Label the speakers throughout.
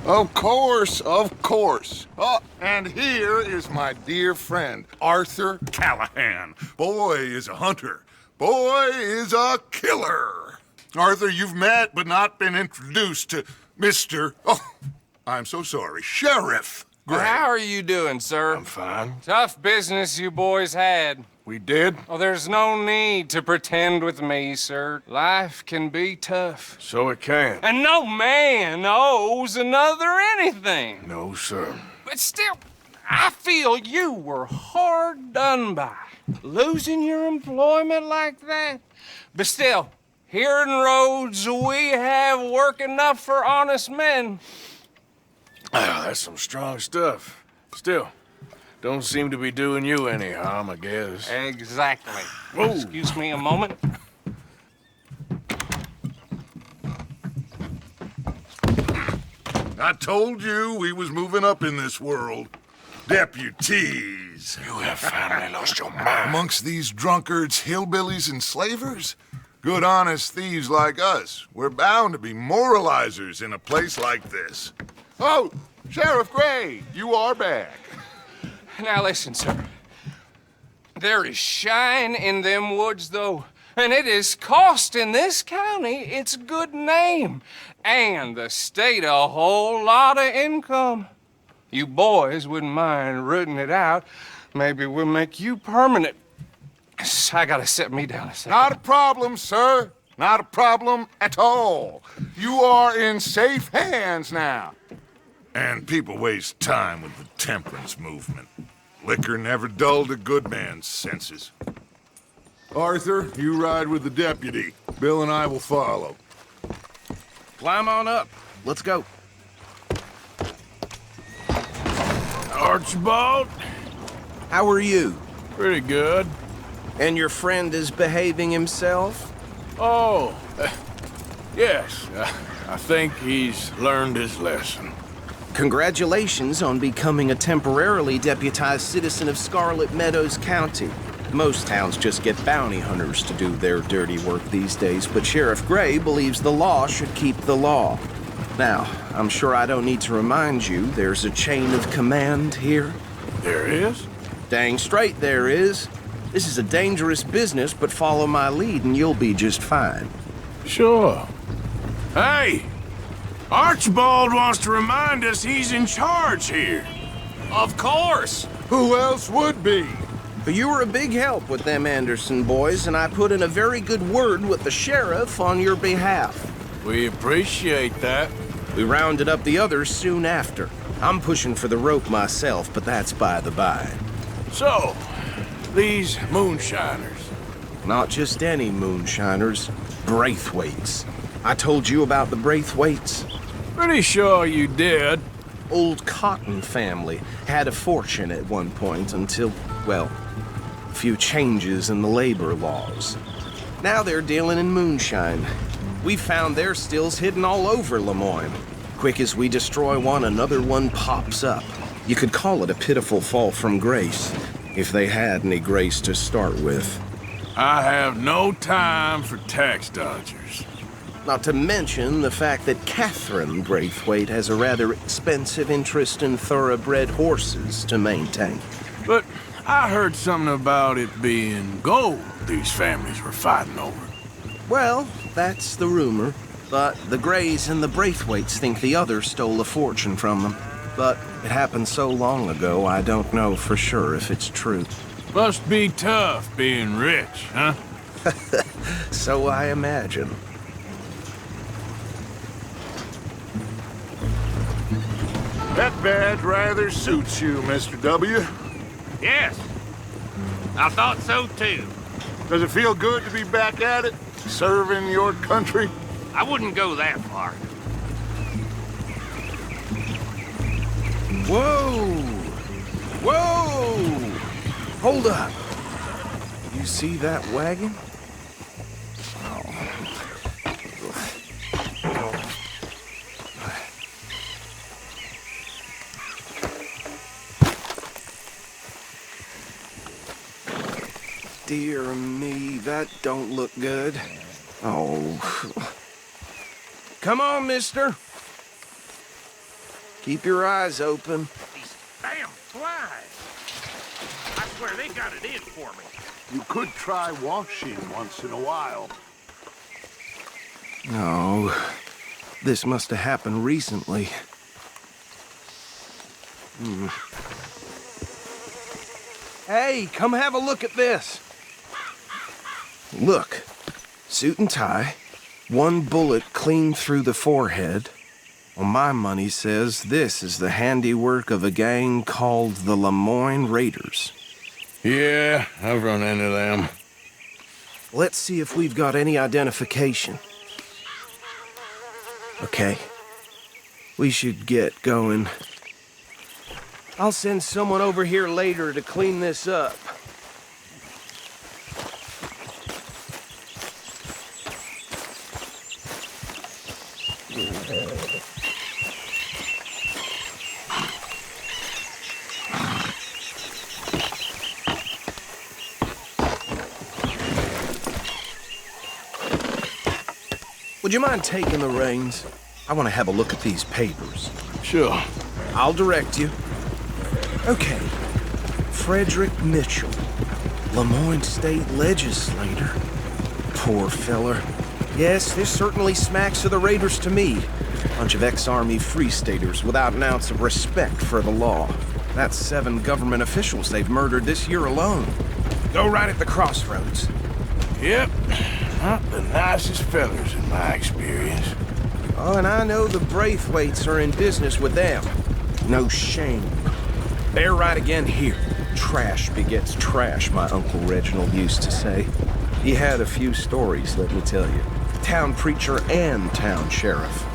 Speaker 1: Of course, of course. Oh, and here is my dear friend, Arthur Callahan. Boy is a hunter. Boy is a killer. Arthur, you've met but not been introduced to Mr. Oh, I'm so sorry, Sheriff Gray.
Speaker 2: How are you doing, sir?
Speaker 1: I'm fine.
Speaker 2: Tough business you boys had.
Speaker 1: We did?
Speaker 2: Oh, there's no need to pretend with me, sir. Life can be tough.
Speaker 1: So it can.
Speaker 2: And no man owes another anything.
Speaker 1: No, sir.
Speaker 2: But still, I feel you were hard done by. Losing your employment like that. But still, here in Rhodes, we have work enough for honest men.
Speaker 3: Ah, that's some strong stuff. Still, don't seem to be doing you any harm, I guess.
Speaker 2: Exactly.
Speaker 3: Whoa.
Speaker 2: Excuse me a moment.
Speaker 1: I told you we was moving up in this world. Deputies.
Speaker 3: You have finally lost your mind.
Speaker 1: Amongst these drunkards, hillbillies, and slavers? Good honest thieves like us. We're bound to be moralizers in a place like this. Oh, Sheriff Gray, you are back.
Speaker 2: Now listen, sir. There is shine in them woods, though, and it is costing this county its good name and the state a whole lot of income. You boys wouldn't mind rooting it out. Maybe we'll make you permanent. I gotta sit me down a second.
Speaker 1: Not a problem, sir. Not a problem at all. You are in safe hands now. And people waste time with the temperance movement. Liquor never dulled a good man's senses. Arthur, you ride with the deputy. Bill and I will follow.
Speaker 4: Climb on up. Let's go.
Speaker 3: Archibald?
Speaker 4: How are you?
Speaker 3: Pretty good.
Speaker 4: And your friend is behaving himself?
Speaker 3: Oh, yes. I think he's learned his lesson.
Speaker 4: Congratulations on becoming a temporarily deputized citizen of Scarlet Meadows County. Most towns just get bounty hunters to do their dirty work these days, but Sheriff Gray believes the law should keep the law. Now, I'm sure I don't need to remind you there's a chain of command here.
Speaker 3: There is?
Speaker 4: Dang straight there is. This is a dangerous business, but follow my lead and you'll be just fine.
Speaker 3: Sure. Hey! Archibald wants to remind us he's in charge here.
Speaker 2: Of course.
Speaker 1: Who else would be?
Speaker 4: But you were a big help with them Anderson boys, and I put in a very good word with the sheriff on your behalf.
Speaker 3: We appreciate that.
Speaker 4: We rounded up the others soon after. I'm pushing for the rope myself, but that's by the by.
Speaker 3: So, these moonshiners.
Speaker 4: Not just any moonshiners, Braithwaites. I told you about the Braithwaites?
Speaker 3: Pretty sure you did.
Speaker 4: Old Cotton family had a fortune at one point until, well, a few changes in the labor laws. Now they're dealing in moonshine. We found their stills hidden all over Lemoyne. Quick as we destroy one, another one pops up. You could call it a pitiful fall from grace, if they had any grace to start with.
Speaker 3: I have no time for tax dodgers.
Speaker 4: Not to mention the fact that Catherine Braithwaite has a rather expensive interest in thoroughbred horses to maintain.
Speaker 3: But I heard something about it being gold these families were fighting over.
Speaker 4: Well, that's the rumor. But the Grays and the Braithwaites think the other stole a fortune from them. But it happened so long ago, I don't know for sure if it's true.
Speaker 3: Must be tough being rich, huh?
Speaker 4: So I imagine.
Speaker 1: That badge rather suits you, Mr. W.
Speaker 5: Yes, I thought so too.
Speaker 1: Does it feel good to be back at it, serving your country?
Speaker 5: I wouldn't go that far.
Speaker 4: Whoa! Whoa! Hold up. You see that wagon? Dear me, that don't look good. Oh. Come on, mister. Keep your eyes open.
Speaker 5: These damn flies. I swear they got it in for me.
Speaker 6: You could try washing once in a while.
Speaker 4: No, this must have happened recently. Hey, come have a look at this. Look, suit and tie, one bullet clean through the forehead. Well, my money says this is the handiwork of a gang called the Lemoyne Raiders.
Speaker 3: Yeah, I've run into them.
Speaker 4: Let's see if we've got any identification. Okay. We should get going. I'll send someone over here later to clean this up. Would you mind taking the reins? I want to have a look at these papers.
Speaker 3: Sure.
Speaker 4: I'll direct you. Okay. Frederick Mitchell, Lemoyne State Legislator. Poor feller. Yes, this certainly smacks of the Raiders to me. Bunch of ex-Army Free Staters without an ounce of respect for the law. That's 7 government officials they've murdered this year alone. Go right at the crossroads.
Speaker 3: Yep. Not the nicest fellers in my experience.
Speaker 4: Oh, and I know the Braithwaites are in business with them. No shame. They're right again here. Trash begets trash, my Uncle Reginald used to say. He had a few stories, let me tell you. Town preacher and town sheriff.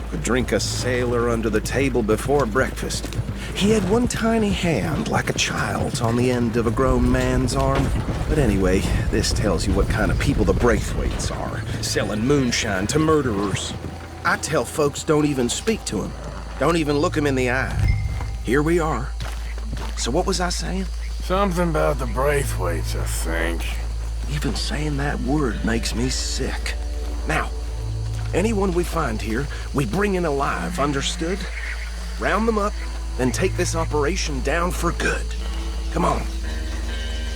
Speaker 4: Could drink a sailor under the table before breakfast. He had one tiny hand, like a child's, on the end of a grown man's arm. But anyway, this tells you what kind of people the Braithwaites are, selling moonshine to murderers. I tell folks don't even speak to him. Don't even look him in the eye. Here we are. So what was I saying?
Speaker 3: Something about the Braithwaites, I think.
Speaker 4: Even saying that word makes me sick. Now, anyone we find here, we bring in alive, understood? Round them up, then take this operation down for good. Come on.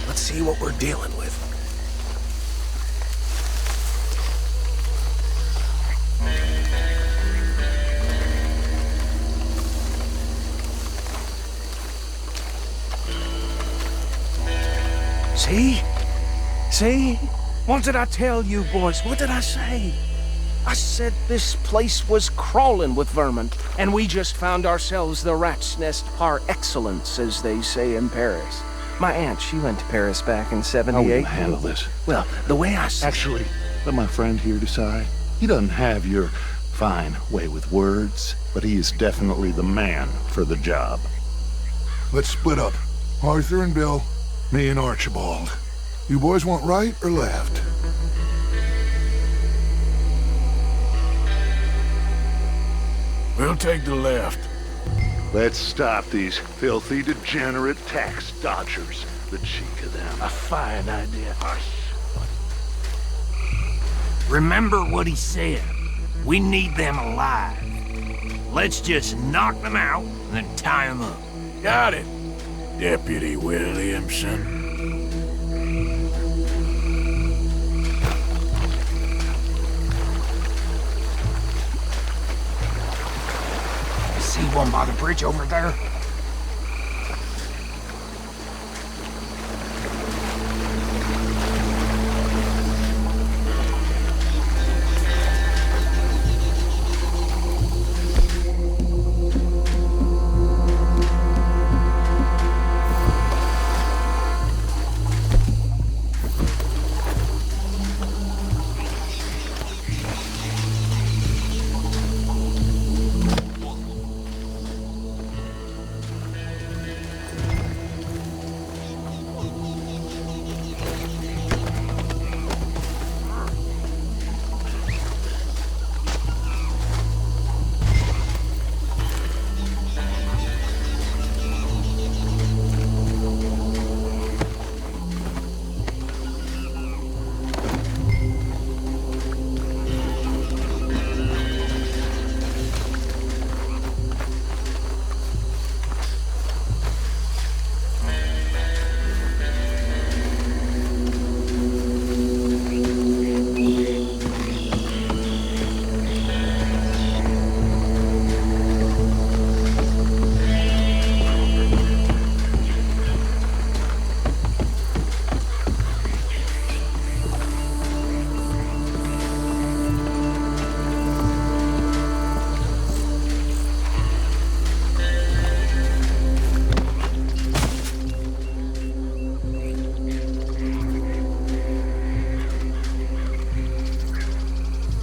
Speaker 4: Let's see what we're dealing with. See? See? What did I tell you, boys? What did I say? I said this place was crawling with vermin, and we just found ourselves the rat's nest par excellence, as they say in Paris. My aunt, she went to Paris back in
Speaker 6: How will
Speaker 4: '78.
Speaker 6: you handle this?
Speaker 4: Well, the way I see
Speaker 6: Actually, let my friend here decide. He doesn't have your fine way with words, but he is definitely the man for the job.
Speaker 1: Let's split up. Arthur and Bill, me and Archibald. You boys want right or left?
Speaker 3: We'll take the left.
Speaker 6: Let's stop these filthy, degenerate tax dodgers. The cheek of them.
Speaker 5: A fine idea. Remember what he said. We need them alive. Let's just knock them out and then tie them up.
Speaker 3: Got it, Deputy Williamson.
Speaker 2: See one by the bridge over there?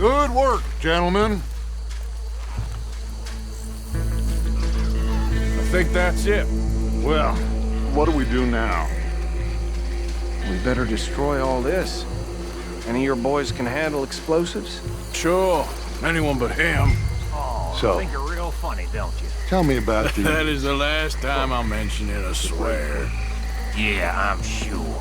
Speaker 1: Good work, gentlemen.
Speaker 3: I think that's it.
Speaker 6: Well, what do we do now?
Speaker 4: We better destroy all this. Any of your boys can handle explosives?
Speaker 3: Sure. Anyone but him.
Speaker 5: Oh,
Speaker 6: So-
Speaker 5: you think you're real funny, don't you?
Speaker 6: Tell me about
Speaker 3: That
Speaker 6: the...
Speaker 3: is the last time I'll mention it, I swear.
Speaker 5: Yeah, I'm sure.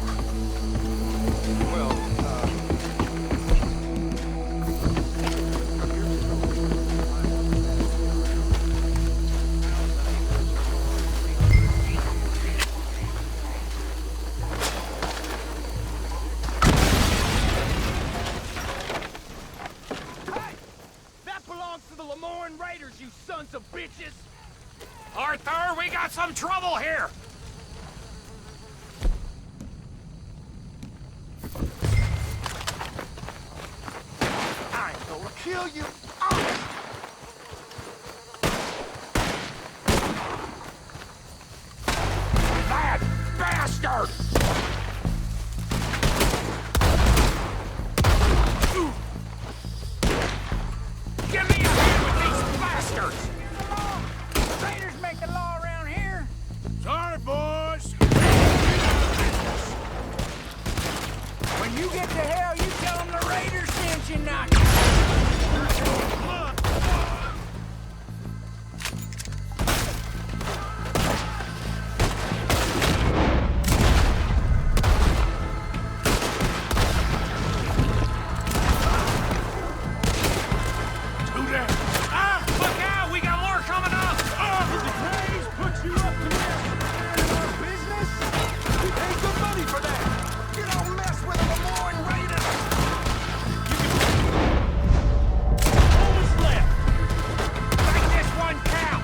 Speaker 7: That belongs to the Lemoyne Raiders, you sons of bitches!
Speaker 5: Arthur, we got some trouble here!
Speaker 7: I'm gonna kill you!
Speaker 5: That bastard! Give me a hand with these bastards!
Speaker 7: Raiders make the law around here!
Speaker 3: Sorry, boys.
Speaker 7: When you get to hell, you tell them the Raiders sent you, not...
Speaker 3: Who that?
Speaker 5: Ah! Look out! We got more coming up!
Speaker 7: Praise put you up to mess in our business? We paid good money for that! You don't mess with the Lemoyne Raiders!
Speaker 5: Almost left! Make this one count!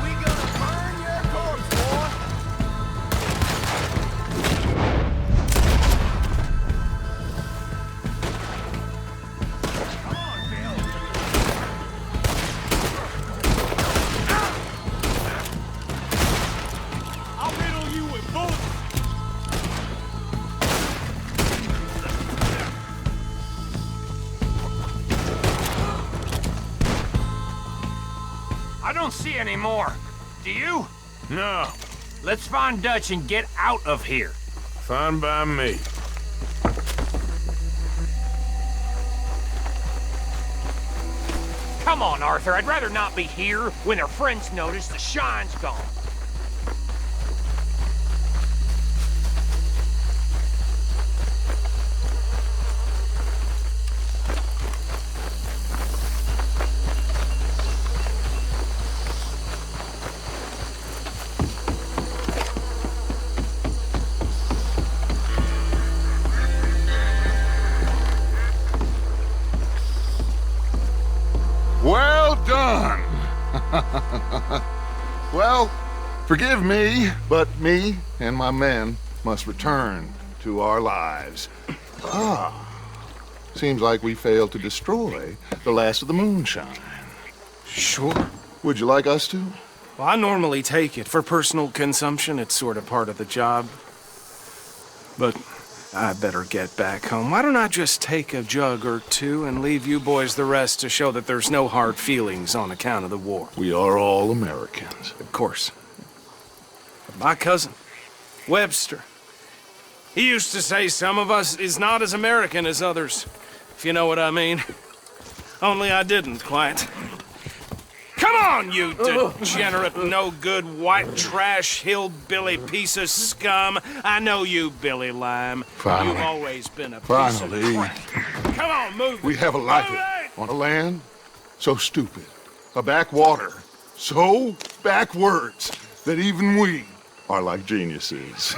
Speaker 7: We gonna burn your corpse, boy!
Speaker 5: Come on, Bill!
Speaker 7: I'll riddle you with bullets!
Speaker 5: I don't see any more. Do you?
Speaker 3: No.
Speaker 5: Let's find Dutch and get out of here.
Speaker 3: Fine by me.
Speaker 5: Come on, Arthur. I'd rather not be here when their friends notice the shine's gone.
Speaker 1: Well done. Well, forgive me, but me and my men must return to our lives. Seems like we failed to destroy the last of the moonshine.
Speaker 4: Sure.
Speaker 1: Would you like us to?
Speaker 4: Well, I normally take it. For personal consumption, it's sort of part of the job. But I better get back home. Why don't I just take a jug or two and leave you boys the rest to show that there's no hard feelings on account of the war?
Speaker 1: We are all Americans.
Speaker 4: Of course. But my cousin, Webster, he used to say some of us is not as American as others, if you know what I mean. Only I didn't quite. Come on, you degenerate, no-good, white trash, hillbilly piece of scum. I know you, Billy Lime.
Speaker 1: Finally.
Speaker 4: You've always been a piece
Speaker 1: Finally.
Speaker 4: of crap. Come on, move
Speaker 1: We
Speaker 4: it.
Speaker 1: have a life
Speaker 4: Move it!
Speaker 1: on a land so stupid, a backwater so backwards that even we are like geniuses.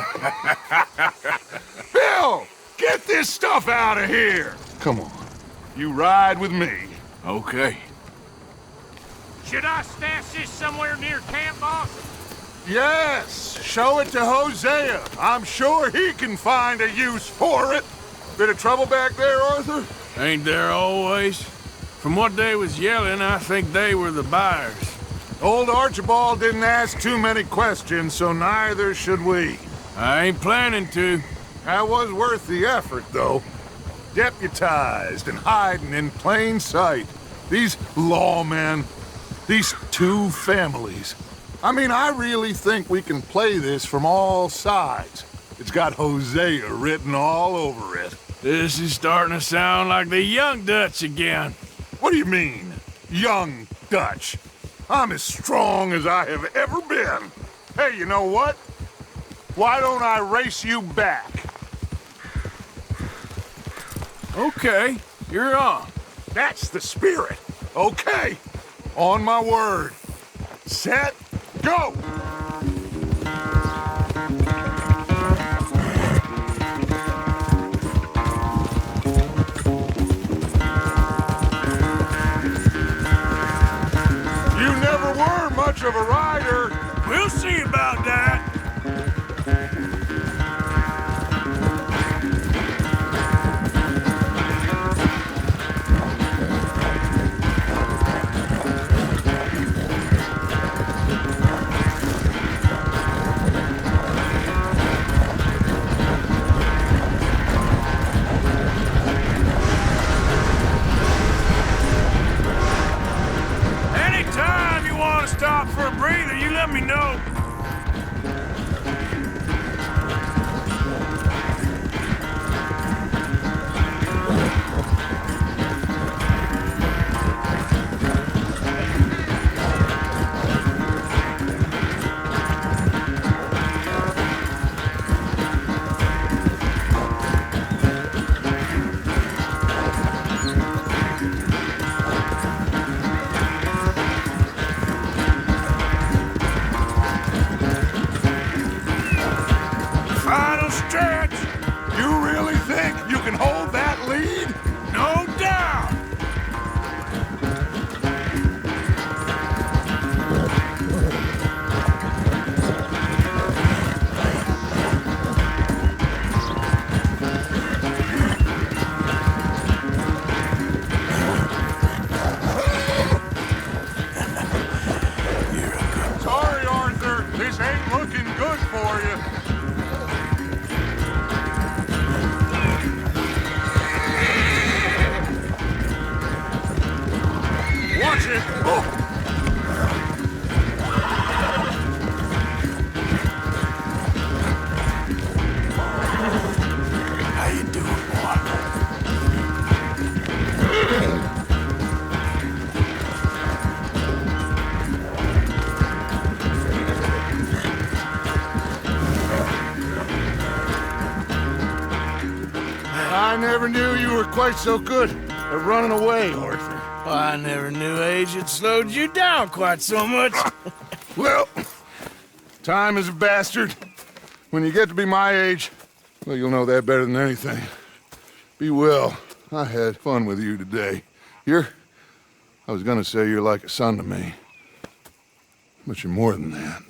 Speaker 1: Bill, get this stuff out of here. Come on, you ride with me.
Speaker 3: Okay.
Speaker 5: Should I stash this somewhere near camp, boss?
Speaker 1: Yes, show it to Hosea. I'm sure he can find a use for it. Bit of trouble back there, Arthur?
Speaker 3: Ain't there always? From what they was yelling, I think they were the buyers.
Speaker 1: Old Archibald didn't ask too many questions, so neither should we.
Speaker 3: I ain't planning to.
Speaker 1: That was worth the effort, though. Deputized and hiding in plain sight. These lawmen, these two families. I mean, I really think we can play this from all sides. It's got Hosea written all over it.
Speaker 3: This is starting to sound like the Young Dutch again.
Speaker 1: What do you mean, young Dutch? I'm as strong as I have ever been. Hey, you know what? Why don't I race you back?
Speaker 3: Okay, you're on.
Speaker 1: That's the spirit. Okay, on my word. Set, go! You never were much of a rider.
Speaker 3: We'll see about that. Anytime you want to stop for a breather, you let me know. Final stretch.
Speaker 1: You really think you can hold that lead?
Speaker 3: No doubt.
Speaker 1: Sorry, Arthur. This ain't looking good for you. Watch it! Oh.
Speaker 3: How you doing, boy?
Speaker 1: I never knew you were quite so good at running away, Arthur.
Speaker 3: Well, I never knew age had slowed you down quite so much.
Speaker 1: Well, time is a bastard. When you get to be my age, well, you'll know that better than anything. Be well. I had fun with you today. I was gonna say you're like a son to me. But you're more than that.